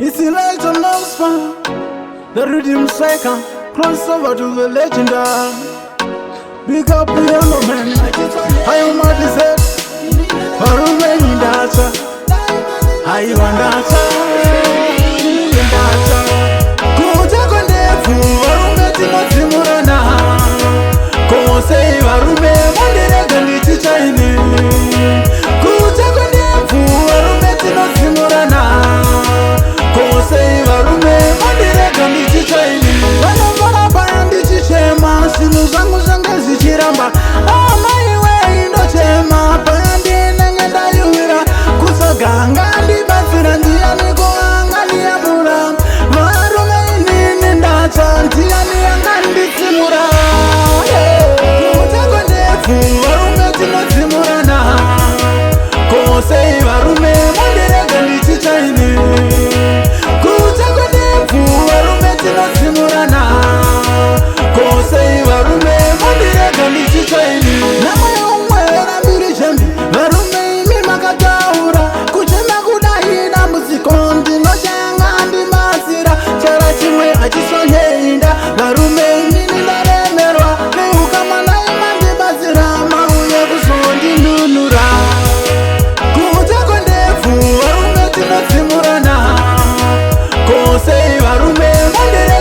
It's like a love span, the rhythm cycle, crossover to the legendary. Big up the yellow man, I am what is it? Varume Indata, I Wandata, Indata. Kuja Kondefu, Varume Timothy Murana, Kose Varume, Mandere Gandhi Chine. Kuja Kondefu, Varume Timothy Murana, Kose Varume, Mandere Gandhi Chine. Vanavara Parandi Chichema, Sinu Zangu Zangazi Chiramba, Amai Way no Chema, Parandi Nangenda Yura, Kusaganga, Basira, Diani Goanga, Diamura, Varume Nindata, Diani Angandi Simura. Kuja Kondefu, Varume Timothy Murana, Kose Varume, Mandere Gandhi Chine. Kuja Kondefu, Varume Timothy Murana, Kose Varume, Mandere Gandhi Chine. Namaya Umwera Mbiri Jembi, Varume Imi Makataura, Kuchema Kudai na Musikondi, no Shanga Andi Masira, Chara Chimwe Achisonye Inda, Varume Imi Naremerwa, Neukamana Imandi Basira, Mauye Kusondi Nunura. Kuja Kondefu, Varume Timothy Murana, Kose Varume, Mandere